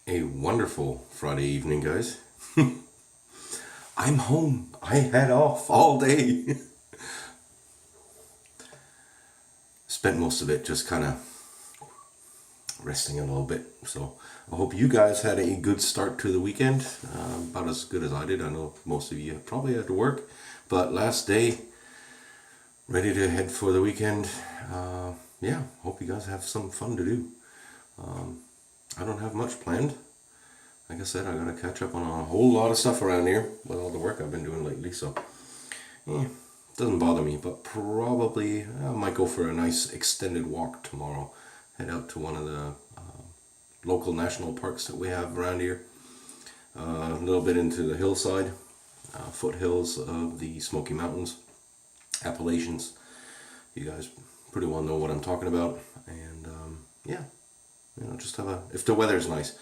A wonderful Friday evening, guys. I'm home. I had off all day. Spent most of it just kind of resting a little bit. So I hope you guys had a good start to the weekend. About as good as I did. I know most of you probably had to work. But last day, ready to head for the weekend. Yeah, hope you guys have some fun to do. I don't have much planned. Like I said, I gotta catch up on a whole lot of stuff around here with all the work I've been doing lately, so yeah, it doesn't bother me, but probably I might go for a nice extended walk tomorrow. Head out to one of the local national parks that we have around here, a little bit into the hillside, foothills of the Smoky Mountains, Appalachians. You guys pretty well know what I'm talking about, and yeah, just have if the weather's nice.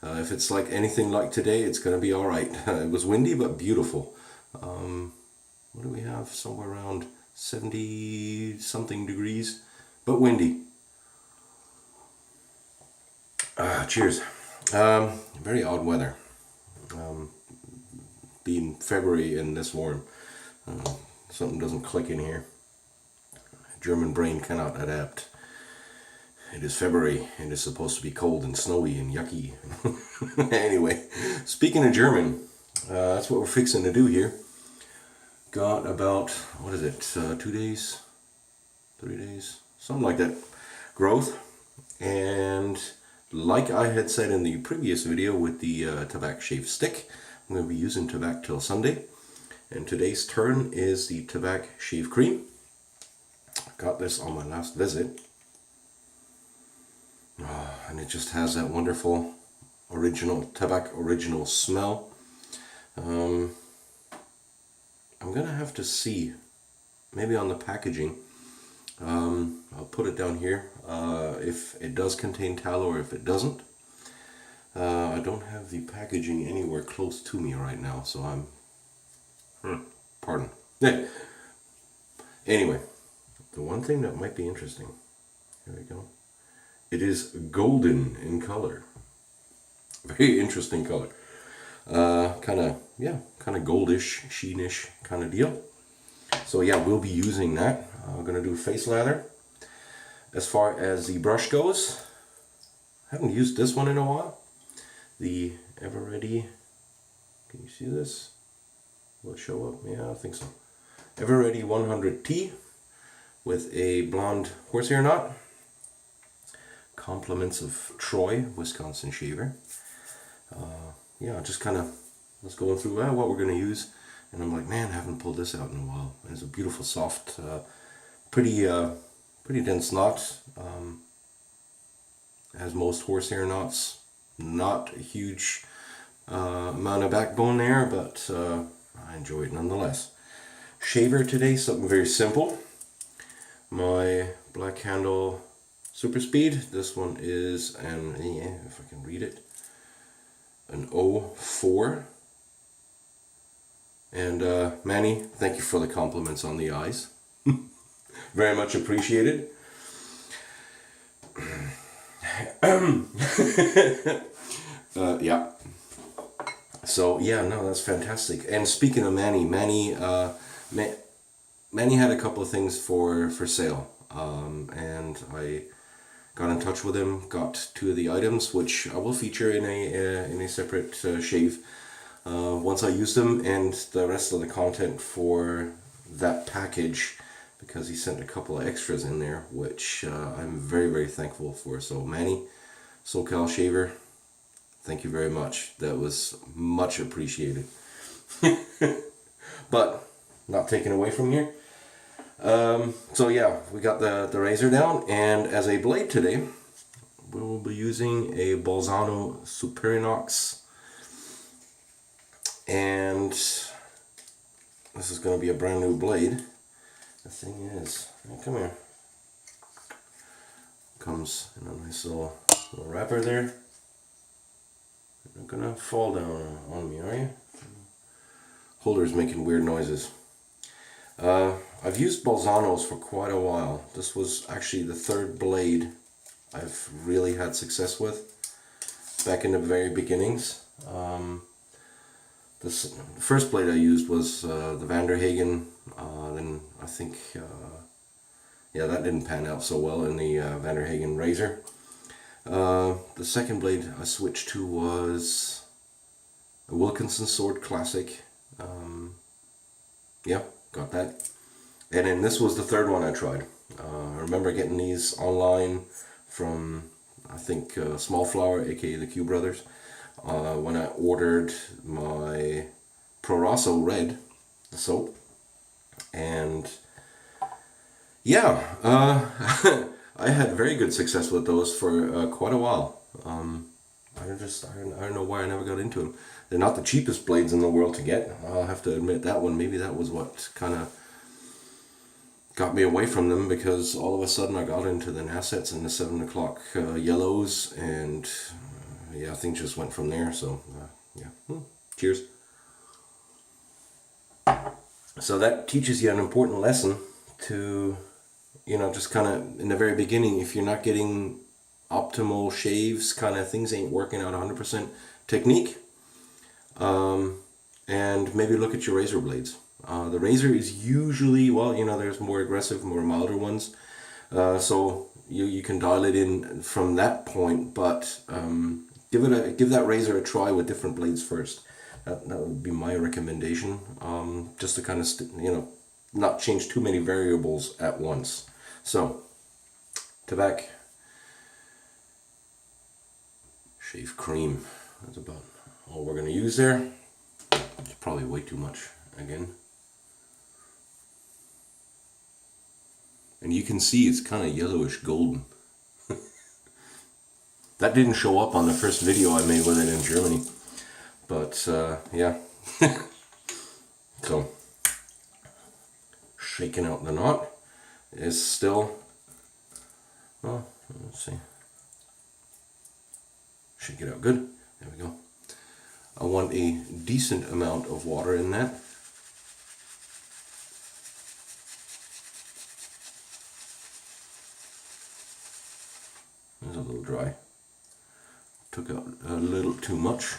If it's like anything like today, it's going to be all right. It was windy, but beautiful. What do we have? Somewhere around 70 something degrees, but windy. Cheers. Very odd weather. Being February and this warm, something doesn't click in here. German brain cannot adapt. It is February and it's supposed to be cold and snowy and yucky. Anyway, speaking of German, that's what we're fixing to do here. Got about, what is it, 2 days, 3 days, something like that, growth. And like I had said in the previous video with the Tabac shave stick, I'm going to be using Tabac till Sunday. And today's turn is the Tabac shave cream. I got this on my last visit. And it just has that wonderful original Tabac original smell. I'm gonna have to see, maybe on the packaging, I'll put it down here, if it does contain tallow or if it doesn't. I don't have the packaging anywhere close to me right now, so pardon. Anyway, the one thing that might be interesting, here we go. It is golden in color. Very interesting color. Kind of goldish, sheenish kind of deal. So yeah, we'll be using that. I'm gonna do face lather. As far as the brush goes, I haven't used this one in a while. The Everready. Can you see this? Will it show up? Yeah, I think so. Everready 100T with a blonde horsehair knot. Compliments of Troy, Wisconsin shaver. Yeah, just kind of was going through what we're going to use, and I'm like, man, I haven't pulled this out in a while. And it's a beautiful, soft, pretty dense knot. As most horsehair knots, not a huge amount of backbone there, but I enjoy it nonetheless. Shaver today, something very simple. My Black Handle Super Speed. This one is an, if I can read it, an 04. And Manny, thank you for the compliments on the eyes. Very much appreciated. Yeah. So yeah, no, that's fantastic. And speaking of Manny, Manny had a couple of things for sale, and I got in touch with him, got 2 of the items, which I will feature in a separate shave once I use them, and the rest of the content for that package, because he sent a couple of extras in there, which I'm very, very thankful for. So Manny, SoCal Shaver, thank you very much. That was much appreciated. But not taken away from here. So yeah, we got the razor down, and as a blade today, we'll be using a Bolzano Superinox, and this is going to be a brand new blade. The thing is, come here, comes in a nice little wrapper there. You're not gonna fall down on me, are you? Holder's making weird noises. I've used Bolzanos for quite a while. This was actually the 3rd blade I've really had success with. back in the very beginnings. The first blade I used was the Vanderhagen. Then I think, yeah, that didn't pan out so well in the Vanderhagen razor. The second blade I switched to was a Wilkinson Sword Classic. Yeah, got that. And then this was the third one I tried. I remember getting these online from, I think, Small Flower, aka the Q Brothers, when I ordered my Pro Rosso Red, the soap. And yeah, I had very good success with those for quite a while. I don't know why I never got into them. They're not the cheapest blades in the world to get. I'll have to admit that one. Maybe that was what kind of got me away from them, because all of a sudden I got into the Nassets and the 7 o'clock yellows, and yeah, things just went from there. So yeah, cheers. So that teaches you an important lesson to, just kind of in the very beginning, if you're not getting optimal shaves, kind of things ain't working out 100% technique, and maybe look at your razor blades. The razor is usually, well, there's more aggressive, more milder ones, so you can dial it in from that point, but give that razor a try with different blades first. That would be my recommendation, just to kind of not change too many variables at once. So, Tabac shave cream. That's about all we're going to use there. It's probably way too much again. And you can see it's kind of yellowish golden. That didn't show up on the first video I made with it in Germany. But yeah. So, shaking out the knot is still, well, let's see. Shake it out good. There we go. I want a decent amount of water in that. It's a little dry. Took out a little too much.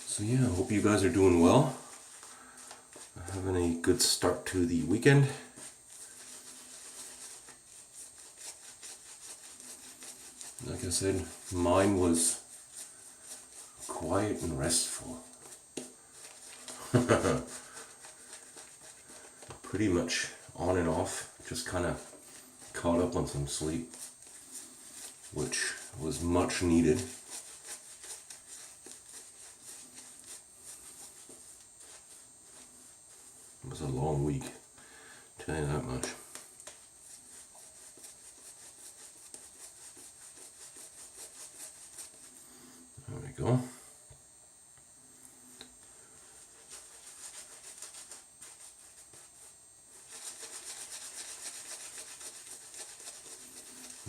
So yeah, I hope you guys are doing well. Having a good start to the weekend. Like I said, mine was quiet and restful. Pretty much on and off, just kind of caught up on some sleep, which was much needed. It was a long week, tell you that much. There we go.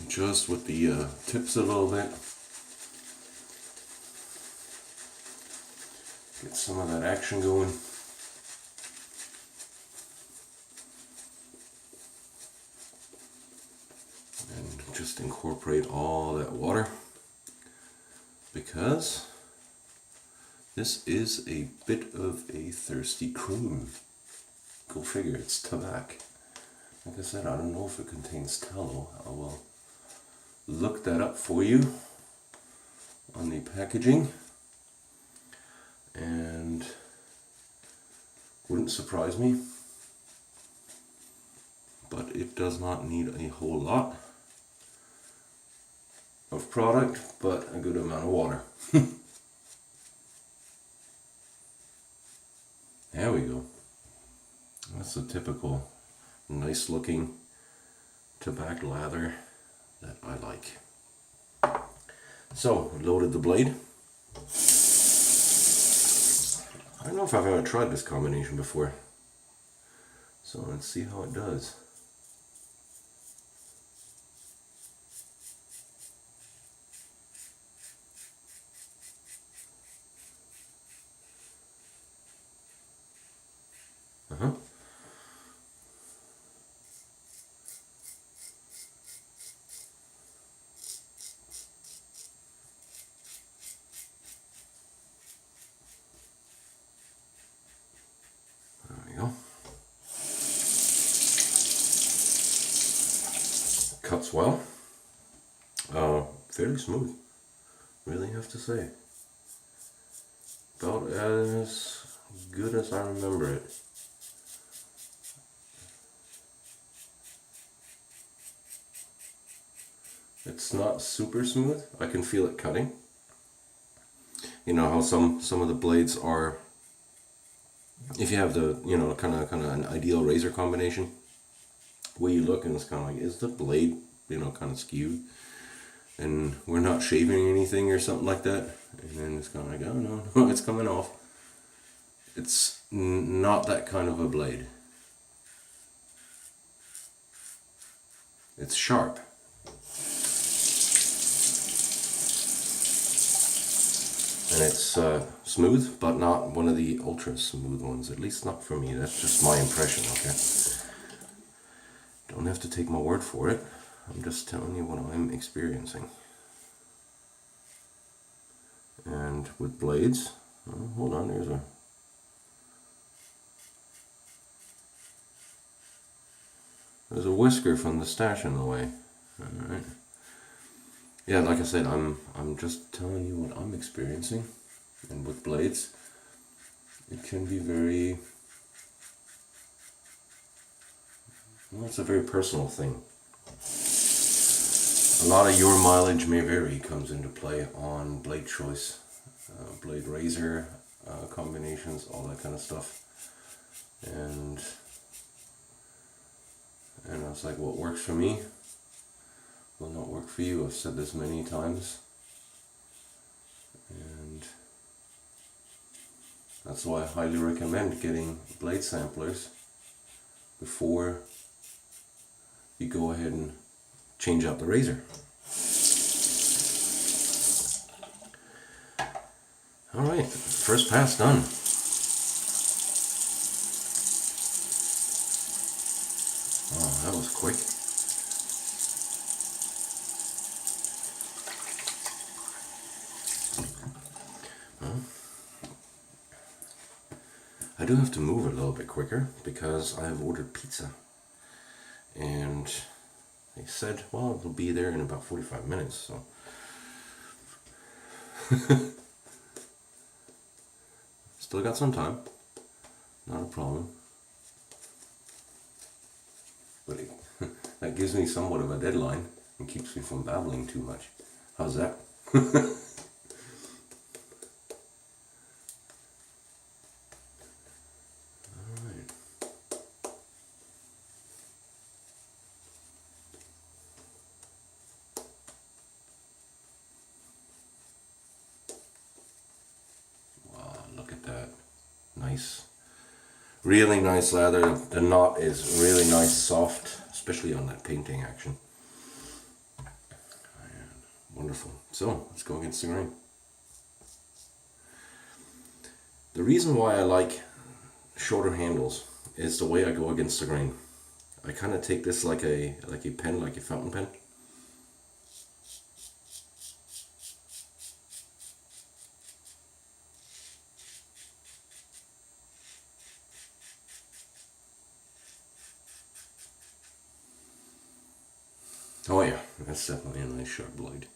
Just with the tips a little bit. Get some of that action going. And just incorporate all that water, because this is a bit of a thirsty cream. Go figure, it's Tabac. Like I said, I don't know if it contains tallow. I will look that up for you on the packaging, and wouldn't surprise me, but it does not need a whole lot of product, but a good amount of water. There we go. That's a typical nice looking Tabac lather that I like. So, loaded the blade. I don't know if I've ever tried this combination before, so let's see how it does. Cuts well. Fairly smooth, really have to say. About as good as I remember it. It's not super smooth. I can feel it cutting. You know how some of the blades are, if you have the, you know, kind of an ideal razor combination, where you look and it's kind of like, is the blade, you know, kind of skewed, and we're not shaving anything or something like that, and then it's kind of like, oh no, no, it's coming off. It's not that kind of a blade. It's sharp. And it's smooth, but not one of the ultra smooth ones, at least not for me. That's just my impression, okay? Don't have to take my word for it. I'm just telling you what I'm experiencing. And with blades, oh, hold on, there's a whisker from the stash in the way. Alright. Yeah, like I said, I'm just telling you what I'm experiencing. And with blades, it can be very, well, it's a very personal thing. A lot of your mileage may vary, comes into play on blade choice, blade razor combinations, all that kind of stuff. And I was like, what works for me will not work for you. I've said this many times. And that's why I highly recommend getting blade samplers before you go ahead and change out the razor. Alright, first pass done. Oh, that was quick. I do have to move a little bit quicker because I have ordered pizza. And they said, well, it'll be there in about 45 minutes, so. Still got some time. Not a problem. But that gives me somewhat of a deadline and keeps me from babbling too much. How's that? Look at that. Nice. Really nice leather. The knot is really nice, soft, especially on that painting action. Wonderful. So, let's go against the grain. The reason why I like shorter handles is the way I go against the grain. I kind of take this like a pen, like a fountain pen. Oh yeah, that's definitely a nice sharp blade.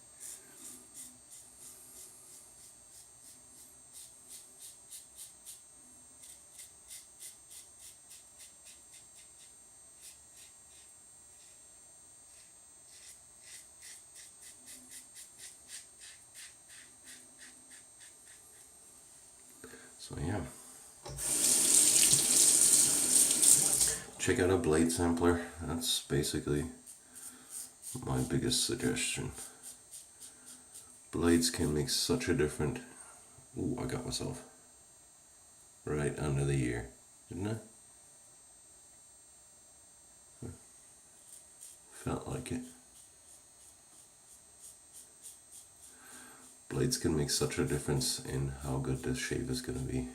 So yeah, check out a blade sampler. That's basically my biggest suggestion. Blades can make such a difference. Ooh, I got myself right under the ear, didn't I? Felt like it. Blades can make such a difference in how good this shave is going to be.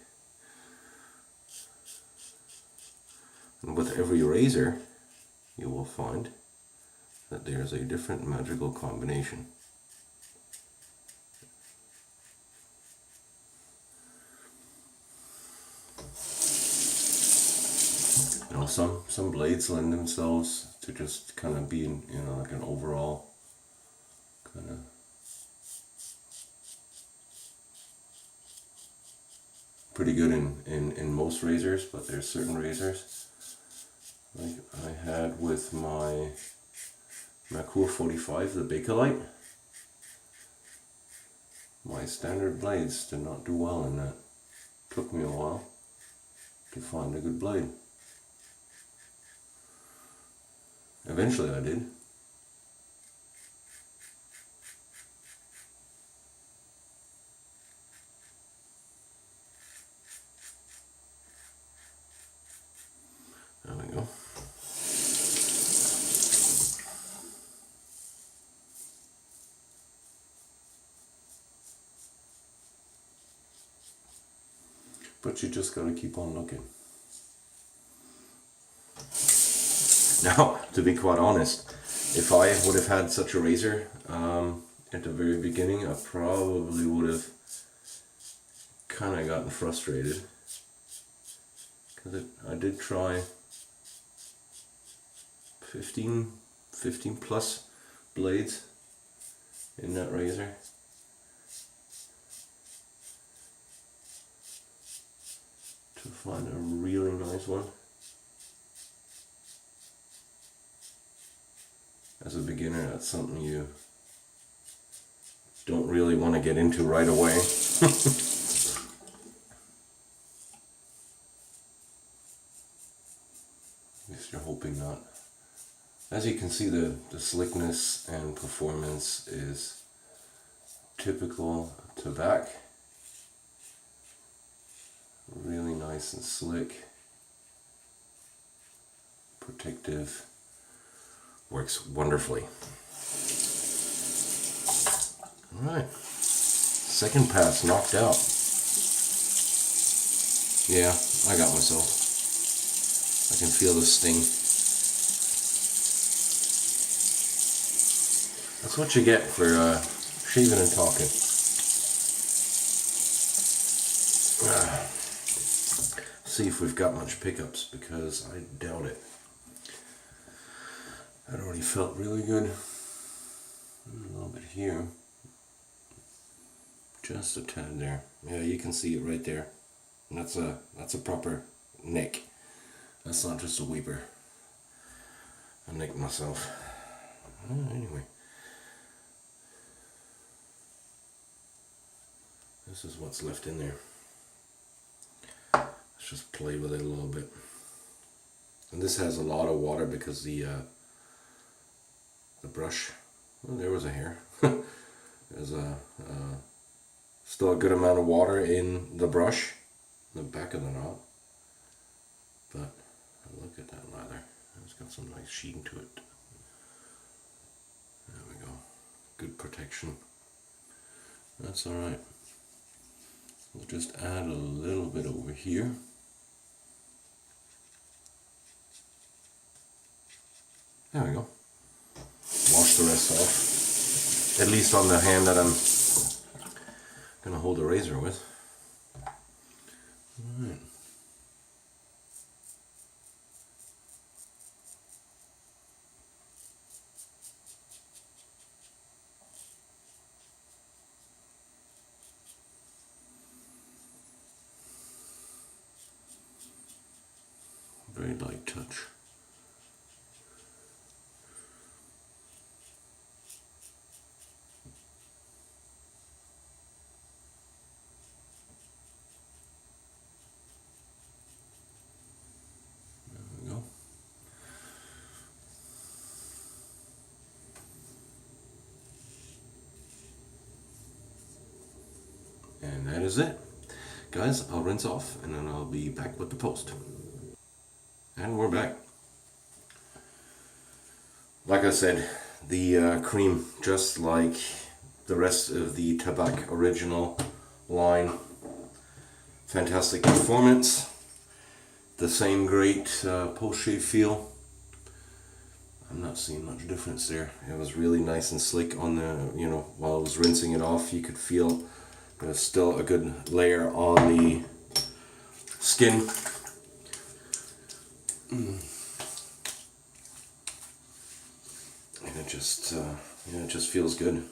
And with every razor, you will find that there's a different magical combination. You know, some blades lend themselves to just kind of be in, like an overall kind of pretty good in most razors, but there's certain razors like I had with my Merkur 45, the Bakelite. My standard blades did not do well in that. Took me a while to find a good blade. Eventually I did. There we go. But you just gotta keep on looking. Now, to be quite honest, if I would have had such a razor at the very beginning, I probably would have kind of gotten frustrated. Because I did try 15 plus blades in that razor. To find a really nice one. As a beginner, that's something you don't really want to get into right away. At least you're hoping not. As you can see, the slickness and performance is typical Tabac. Really nice and slick. Protective. Works wonderfully. Alright. Second pass knocked out. Yeah, I got myself. I can feel the sting. That's what you get for shaving and talking. See if we've got much pickups, because I doubt it. That already felt really good. A little bit here. Just a tad there. Yeah, you can see it right there. And that's a proper nick. That's not just a weeper. I nicked myself. Anyway. This is what's left in there. Let's just play with it a little bit. And this has a lot of water because the brush, well, there was a hair. There's still a good amount of water in the brush, the back of the knob. But look at that lather. It's got some nice sheen to it. There we go. Good protection. That's alright. We'll just add a little bit over here. There we go. Wash the rest off. At least on the hand that I'm going to hold the razor with. Alright. Very light touch. There we go. And that is it. Guys, I'll rinse off and then I'll be back with the post. And we're back. Like I said, the cream, just like the rest of the Tabac original line, fantastic performance. The same great post-shave feel. I'm not seeing much difference there. It was really nice and slick on the, while I was rinsing it off, you could feel there's still a good layer on the skin. just yeah, it just feels good.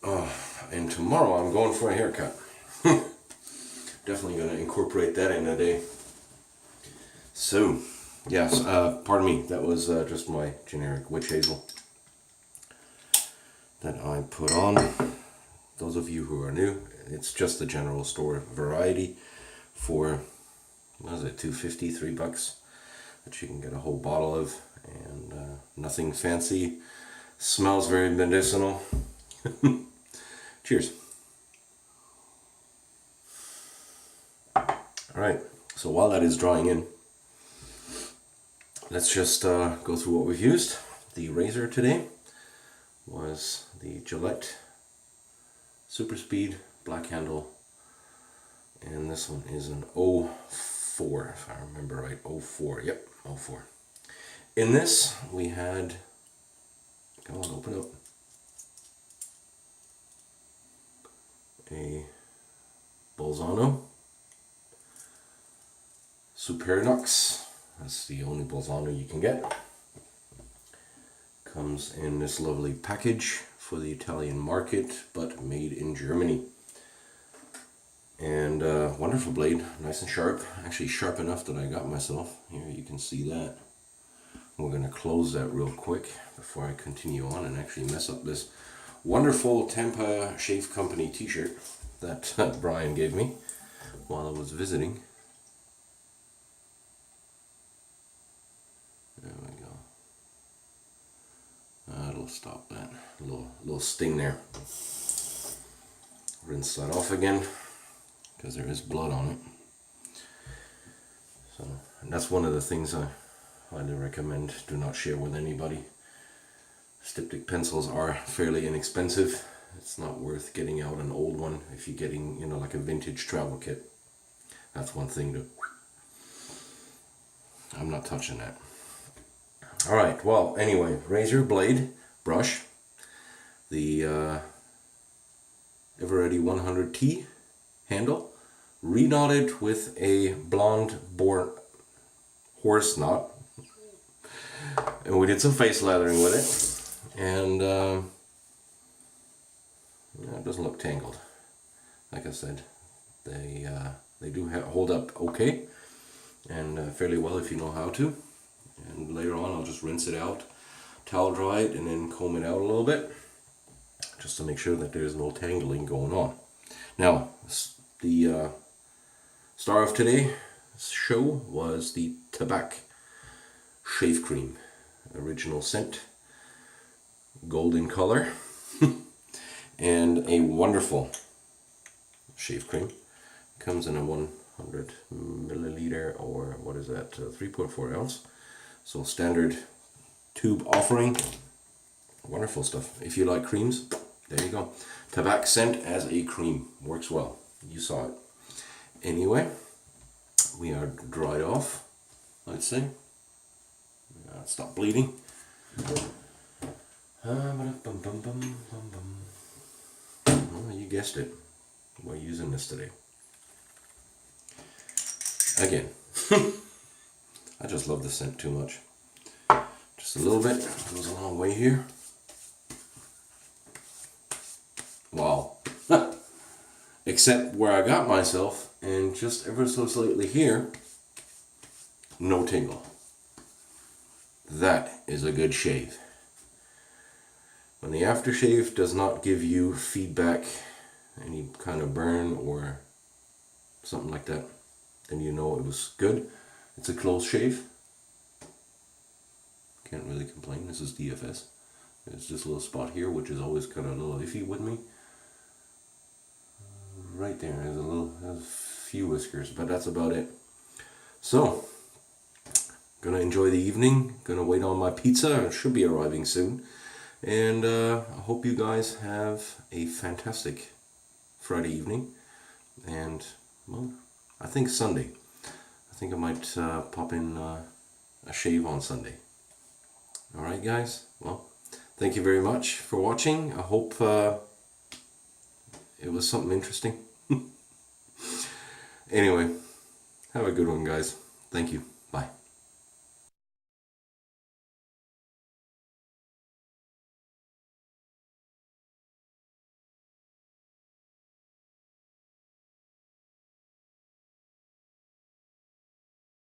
Oh, and tomorrow I'm going for a haircut. Definitely going to incorporate that in a day. So, yes, pardon me, that was just my generic witch hazel that I put on. Those of you who are new, it's just the general store variety for, what is it, $2.50, $3 that you can get a whole bottle of, and nothing fancy. Smells very medicinal. Cheers. Alright, so while that is drying in, let's just go through what we've used. The razor today was the Gillette Super Speed Black Handle, and this one is an 04, if I remember right. 04, yep, 04. In this we had, come on, open up, a Bolzano Supernox. That's the only Bolzano you can get. Comes in this lovely package for the Italian market, but made in Germany. And wonderful blade, nice and sharp. Actually sharp enough that I got myself. Here you can see that. We're going to close that real quick before I continue on and actually mess up this wonderful Tampa Shave Company t-shirt that Brian gave me while I was visiting. There we go. That'll stop that little sting there. Rinse that off again because there is blood on it. So, and that's one of the things I highly recommend. Do not share with anybody. Styptic pencils are fairly inexpensive. It's not worth getting out an old one if you're getting, you know, like a vintage travel kit. That's one thing to, I'm not touching that. Alright, well, anyway, razor blade, brush, the Everready 100T handle, reknotted with a blonde boar horse knot, and we did some face lathering with it, and it doesn't look tangled. Like I said, they do hold up okay, and fairly well if you know how to. And later on I'll just rinse it out, towel dry it, and then comb it out a little bit just to make sure that there's no tangling going on. Now, the star of today's show was the Tabac shave cream. Original scent, golden color, and a wonderful shave cream. Comes in a 100 milliliter, or what is that, 3.4 ounce. So standard tube offering. Wonderful stuff. If you like creams, there you go. Tabac scent as a cream. Works well. You saw it. Anyway, we are dried off, I'd say. Stop bleeding. Oh, you guessed it. We're using this today. Again. I just love the scent too much. Just a little bit goes a long way here. Wow. Except where I got myself, and just ever so slightly here, no tingle. That is a good shave. When the aftershave does not give you feedback, any kind of burn or something like that, then you know it was good. It's a close shave. Can't really complain. This is DFS. There's this little spot here, which is always kind of a little iffy with me. Right there, there's a few whiskers, but that's about it. So, gonna enjoy the evening. Gonna wait on my pizza. It should be arriving soon. And I hope you guys have a fantastic Friday evening. And, well, I think Sunday. I think I might pop in a shave on Sunday. Alright guys, well, thank you very much for watching. I hope it was something interesting. Anyway, have a good one guys. Thank you.